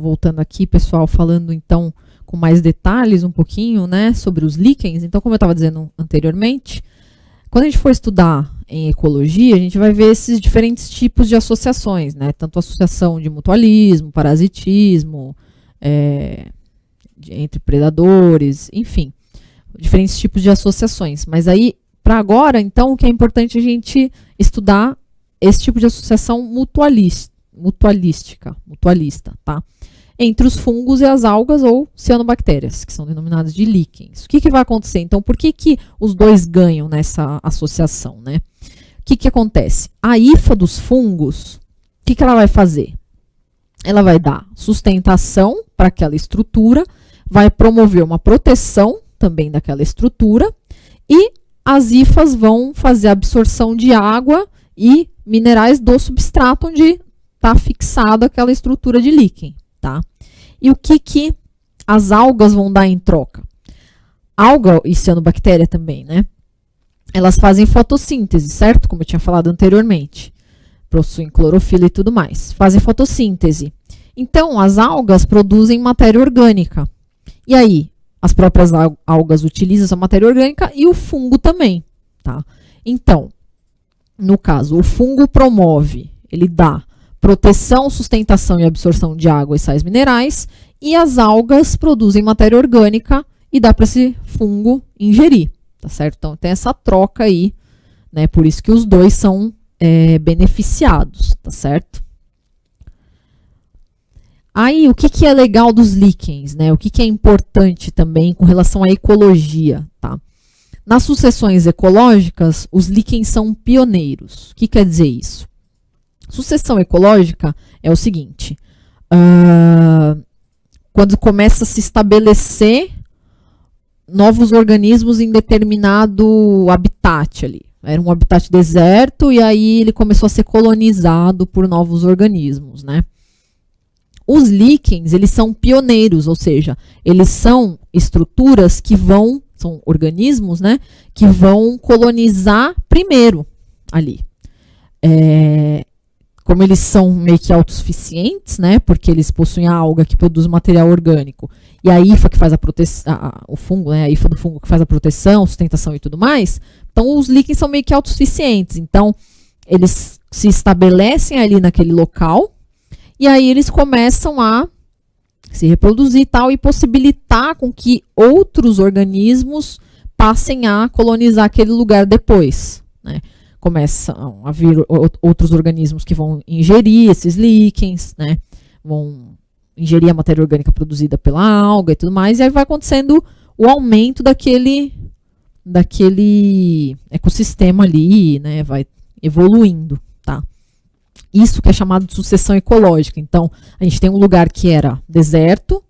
voltando aqui, pessoal, falando então com mais detalhes um pouquinho, né, sobre os líquens. Então, como eu estava dizendo anteriormente, quando a gente for estudar em ecologia, a gente vai ver esses diferentes tipos de associações, né, tanto associação de mutualismo, parasitismo, entre predadores, enfim, diferentes tipos de associações. Mas aí, para agora, então, o que é importante a gente estudar esse tipo de associação mutualista, tá? Entre os fungos e as algas ou cianobactérias, que são denominadas de líquens. O que vai acontecer? Então, por que os dois ganham nessa associação, né? O que acontece? A hifa dos fungos, o que ela vai fazer? Ela vai dar sustentação para aquela estrutura, vai promover uma proteção também daquela estrutura e as hifas vão fazer a absorção de água e minerais do substrato onde está fixada aquela estrutura de líquen, tá? E o que as algas vão dar em troca? Alga e cianobactéria também, né? Elas fazem fotossíntese, certo? Como eu tinha falado anteriormente. Possuem clorofila e tudo mais. Fazem fotossíntese. Então, as algas produzem matéria orgânica. E aí, as próprias algas utilizam essa matéria orgânica e o fungo também, tá? Então, no caso, o fungo promove, ele dá proteção, sustentação e absorção de água e sais minerais, e as algas produzem matéria orgânica e dá para esse fungo ingerir, tá certo? Então, tem essa troca aí, né? Por isso que os dois são beneficiados, tá certo? Aí, o que é legal dos líquens, né? O que é importante também com relação à ecologia, tá? Nas sucessões ecológicas, os líquens são pioneiros. O que quer dizer isso? Sucessão ecológica é o seguinte, quando começa a se estabelecer novos organismos em determinado habitat ali. Era um habitat deserto e aí ele começou a ser colonizado por novos organismos, né? Os líquens, eles são pioneiros, ou seja, eles são estruturas que são organismos, né, que vão colonizar primeiro ali. Como eles são meio que autossuficientes, né, porque eles possuem a alga que produz material orgânico, e a hifa que faz a proteção, o fungo, né, a hifa do fungo que faz a proteção, sustentação e tudo mais, então os líquens são meio que autossuficientes, então eles se estabelecem ali naquele local, e aí eles começam a se reproduzir e tal, e possibilitar com que outros organismos passem a colonizar aquele lugar depois, né? Começam a vir outros organismos que vão ingerir esses líquens, né? Vão ingerir a matéria orgânica produzida pela alga e tudo mais, e aí vai acontecendo o aumento daquele ecossistema ali, né? Vai evoluindo, tá? Isso que é chamado de sucessão ecológica. Então, a gente tem um lugar que era deserto,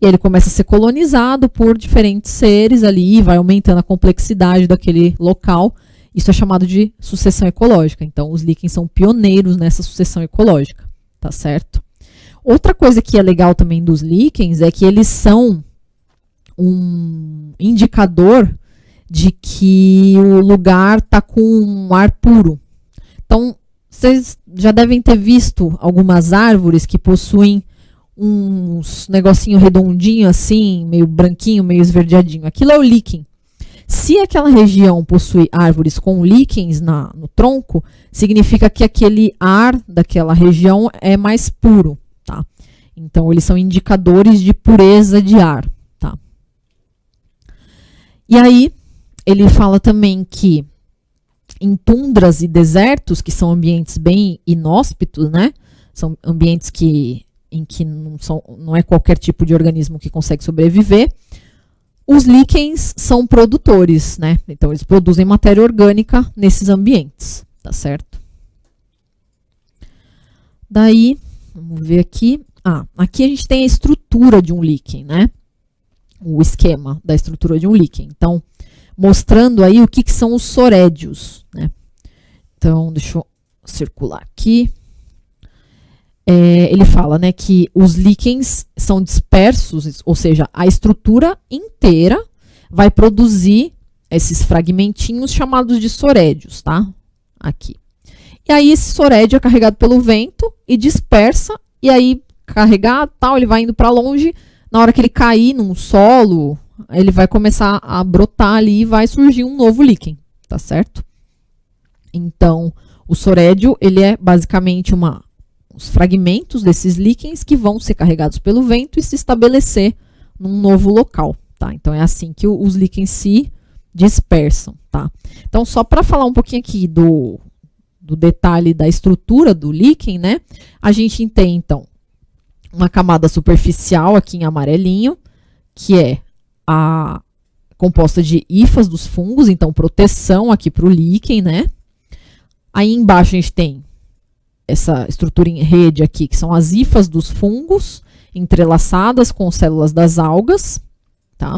e ele começa a ser colonizado por diferentes seres ali, vai aumentando a complexidade daquele local. Isso é chamado de sucessão ecológica. Então, os líquens são pioneiros nessa sucessão ecológica, tá certo? Outra coisa que é legal também dos líquens é que eles são um indicador de que o lugar está com um ar puro. Então, vocês já devem ter visto algumas árvores que possuem uns negocinho redondinho assim, meio branquinho, meio esverdeadinho. Aquilo é o líquen. Se aquela região possui árvores com líquens no tronco, significa que aquele ar daquela região é mais puro, tá? Então, eles são indicadores de pureza de ar, tá? E aí, ele fala também que em tundras e desertos, que são ambientes bem inóspitos, né? São ambientes em que não é qualquer tipo de organismo que consegue sobreviver. Os líquens são produtores, né? Então, eles produzem matéria orgânica nesses ambientes, tá certo? Daí, vamos ver aqui. Aqui a gente tem a estrutura de um líquen, né? O esquema da estrutura de um líquen. Então, mostrando aí o que são os sorédios, né? Então, deixa eu circular aqui. Ele fala, né, que os líquens são dispersos, ou seja, a estrutura inteira vai produzir esses fragmentinhos chamados de sorédios, tá? Aqui. E aí esse sorédio é carregado pelo vento e dispersa, e aí carregado, tal, ele vai indo para longe. Na hora que ele cair num solo, ele vai começar a brotar ali e vai surgir um novo líquen, tá certo? Então, o sorédio, ele é basicamente os fragmentos desses líquens que vão ser carregados pelo vento e se estabelecer num novo local, tá? Então, é assim que os líquens se dispersam, tá? Então, só para falar um pouquinho aqui do detalhe da estrutura do líquen, né? A gente tem, então, uma camada superficial aqui em amarelinho, que é a composta de hifas dos fungos, então proteção aqui para o líquen, né? Aí embaixo a gente tem essa estrutura em rede aqui, que são as hifas dos fungos, entrelaçadas com células das algas, tá?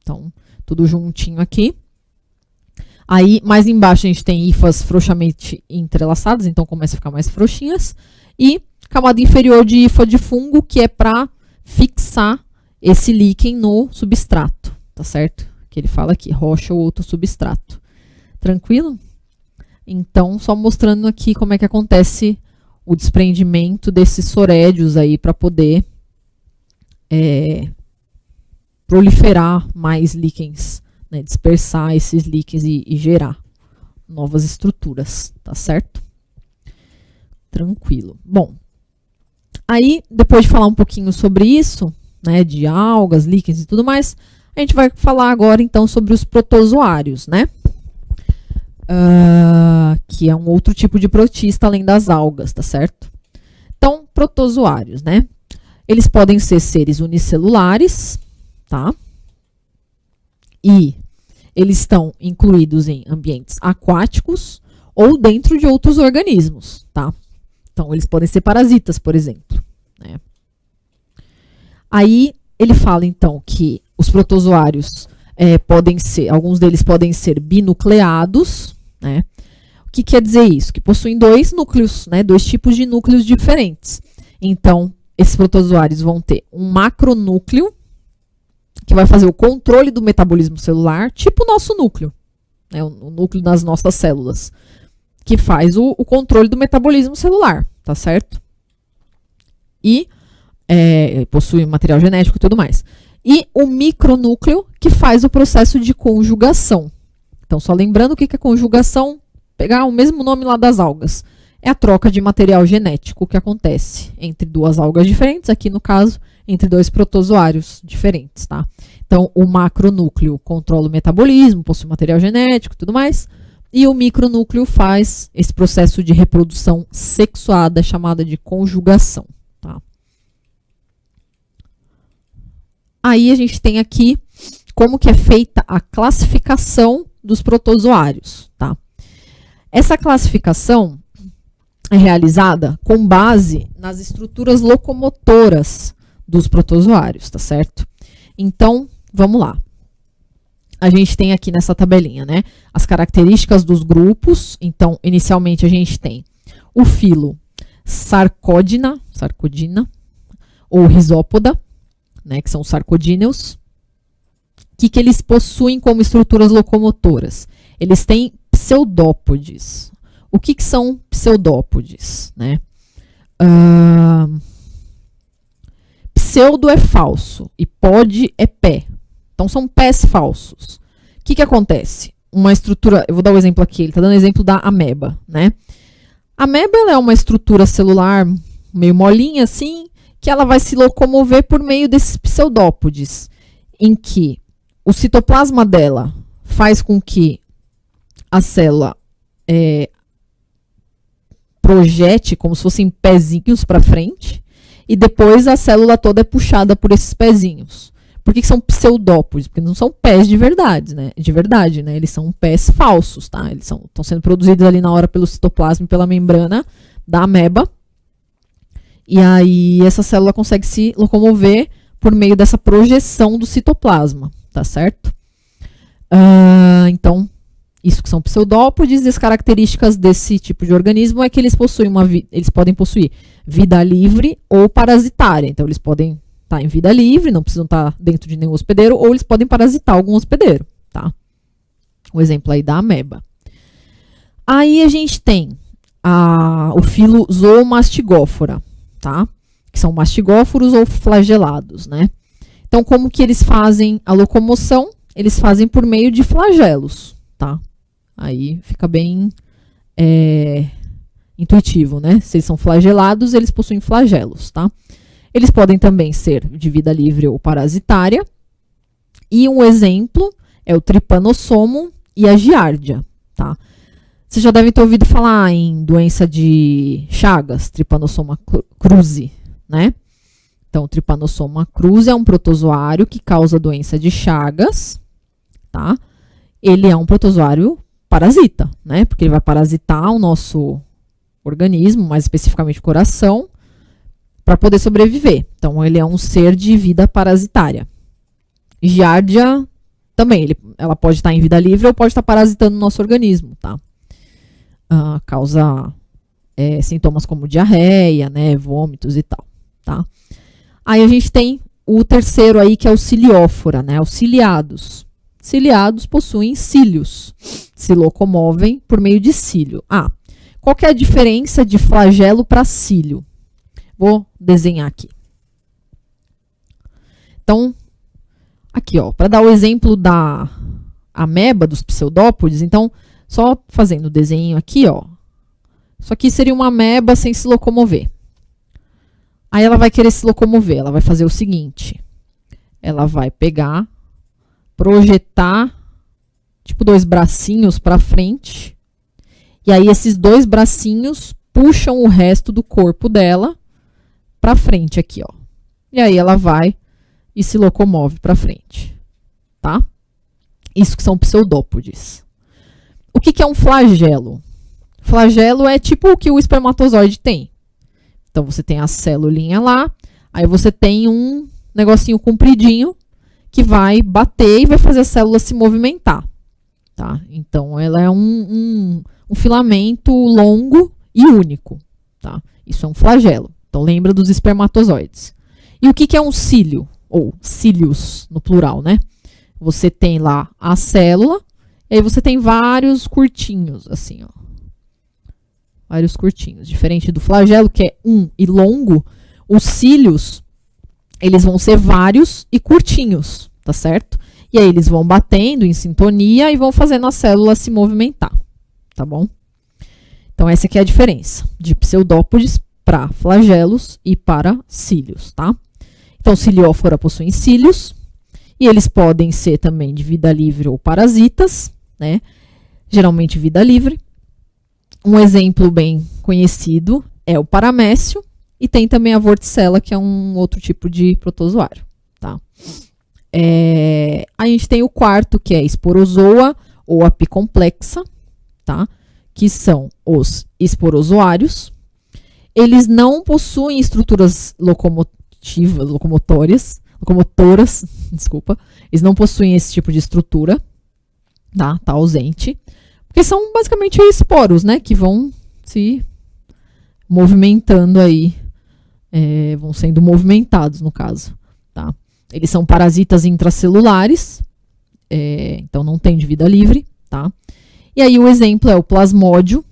Então, tudo juntinho aqui. Aí, mais embaixo, a gente tem hifas frouxamente entrelaçadas, então começa a ficar mais frouxinhas. E camada inferior de hifa de fungo, que é para fixar esse líquen no substrato, tá certo? Que ele fala aqui, rocha ou outro substrato. Tranquilo? Então, só mostrando aqui como é que acontece o desprendimento desses sorédios aí para poder proliferar mais líquens, né? Dispersar esses líquens e gerar novas estruturas, tá certo? Tranquilo. Bom, aí, depois de falar um pouquinho sobre isso, né, de algas, líquens e tudo mais, a gente vai falar agora, então, sobre os protozoários, né? Que é um outro tipo de protista além das algas, tá certo? Então, protozoários, né? Eles podem ser seres unicelulares, tá? E eles estão incluídos em ambientes aquáticos ou dentro de outros organismos, tá? Então, eles podem ser parasitas, por exemplo, né? Aí, ele fala, então, que os protozoários alguns deles podem ser binucleados, né? O que quer dizer isso? Que possuem dois núcleos, né? Dois tipos de núcleos diferentes. Então, esses protozoários vão ter um macronúcleo, que vai fazer o controle do metabolismo celular, tipo o nosso núcleo, né? O núcleo das nossas células, que faz o controle do metabolismo celular, tá certo? E possui material genético e tudo mais. E o micronúcleo, que faz o processo de conjugação. Então, só lembrando o que é conjugação, pegar o mesmo nome lá das algas. É a troca de material genético que acontece entre duas algas diferentes, aqui no caso, entre dois protozoários diferentes, tá? Então, o macronúcleo controla o metabolismo, possui material genético e tudo mais, e o micronúcleo faz esse processo de reprodução sexuada, chamada de conjugação, tá? Aí a gente tem aqui como que é feita a classificação dos protozoários, tá? Essa classificação é realizada com base nas estruturas locomotoras dos protozoários, tá certo? Então, vamos lá. A gente tem aqui nessa tabelinha, né, as características dos grupos. Então, inicialmente a gente tem o filo Sarcodina ou Rhizópoda, né, que são os sarcodíneos. O que eles possuem como estruturas locomotoras? Eles têm pseudópodes. O que são pseudópodes, né? Pseudo é falso e pod é pé. Então, são pés falsos. O que acontece? Uma estrutura, eu vou dar um exemplo aqui, ele está dando exemplo da ameba, né? A ameba ela é uma estrutura celular meio molinha assim, que ela vai se locomover por meio desses pseudópodes, em que o citoplasma dela faz com que a célula projete como se fossem pezinhos para frente, e depois a célula toda é puxada por esses pezinhos. Por que são pseudópodes? Porque não são pés de verdade, né? Eles são pés falsos, tá? Eles estão sendo produzidos ali na hora pelo citoplasma e pela membrana da ameba. E aí essa célula consegue se locomover por meio dessa projeção do citoplasma, tá certo? Então, isso que são pseudópodes, e as características desse tipo de organismo é que eles podem possuir vida livre ou parasitária. Então, eles podem estar em vida livre, não precisam estar dentro de nenhum hospedeiro, ou eles podem parasitar algum hospedeiro, tá? O exemplo aí da ameba. Aí a gente tem o filo Zoomastigófora, tá? que são mastigóforos ou flagelados, né? Então, como que eles fazem a locomoção? Eles fazem por meio de flagelos, tá? Aí fica bem intuitivo, né? Se eles são flagelados, eles possuem flagelos, tá? Eles podem também ser de vida livre ou parasitária. E um exemplo é o Trypanosoma e a Giardia, tá? Vocês já devem ter ouvido falar em doença de Chagas, Trypanosoma cruzi, né? Então, o Trypanosoma cruzi é um protozoário que causa doença de Chagas, tá? Ele é um protozoário parasita, né? Porque ele vai parasitar o nosso organismo, mais especificamente o coração, para poder sobreviver. Então, ele é um ser de vida parasitária. Giardia também, ela pode estar em vida livre ou pode estar parasitando o nosso organismo, tá? Causa sintomas como diarreia, né, vômitos e tal, tá? Aí a gente tem o terceiro aí, que é o ciliófora, né, os ciliados. Ciliados possuem cílios, se locomovem por meio de cílio. Qual que é a diferença de flagelo para cílio? Vou desenhar aqui. Então, aqui, ó, para dar o exemplo da ameba, dos pseudópodes, então, só fazendo o desenho aqui, ó. Isso aqui seria uma ameba sem se locomover. Aí ela vai querer se locomover, ela vai fazer o seguinte. Ela vai pegar, projetar, tipo, 2 bracinhos para frente. E aí esses 2 bracinhos puxam o resto do corpo dela para frente aqui, ó. E aí ela vai e se locomove para frente, tá? Isso que são pseudópodes. O que é um flagelo? Flagelo é tipo o que o espermatozoide tem. Então, você tem a celulinha lá, aí você tem um negocinho compridinho que vai bater e vai fazer a célula se movimentar, tá? Então, ela é um filamento longo e único, tá? Isso é um flagelo. Então, lembra dos espermatozoides. E o que é um cílio? Ou cílios, no plural, né? Você tem lá a célula, e aí você tem vários curtinhos, assim, ó. Vários curtinhos. Diferente do flagelo, que é e longo, os cílios, eles vão ser vários e curtinhos, tá certo? E aí eles vão batendo em sintonia e vão fazendo a célula se movimentar, tá bom? Então, essa aqui é a diferença de pseudópodes para flagelos e para cílios, tá? Então, ciliófora possuem cílios, e eles podem ser também de vida livre ou parasitas, né? Geralmente vida livre. Um exemplo bem conhecido é o paramécio, e tem também a vorticela, que é um outro tipo de protozoário, tá? A gente tem o quarto, que é esporozoa ou apicomplexa, tá? Que são os esporozoários. Eles não possuem estruturas locomotoras, desculpa. Eles não possuem esse tipo de estrutura, tá? Tá ausente. Porque são basicamente esporos, né? Que vão se movimentando aí, vão sendo movimentados, no caso, tá? Eles são parasitas intracelulares, então não tem de vida livre, tá? E aí o exemplo é o plasmódio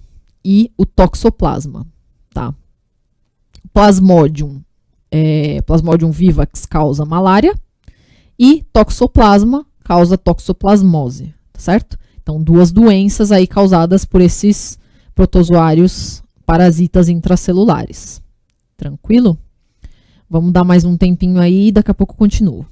e o toxoplasma, tá? Plasmodium vivax causa malária e toxoplasma causa toxoplasmose, tá certo? Então, 2 doenças aí causadas por esses protozoários parasitas intracelulares. Tranquilo? Vamos dar mais um tempinho aí e daqui a pouco eu continuo.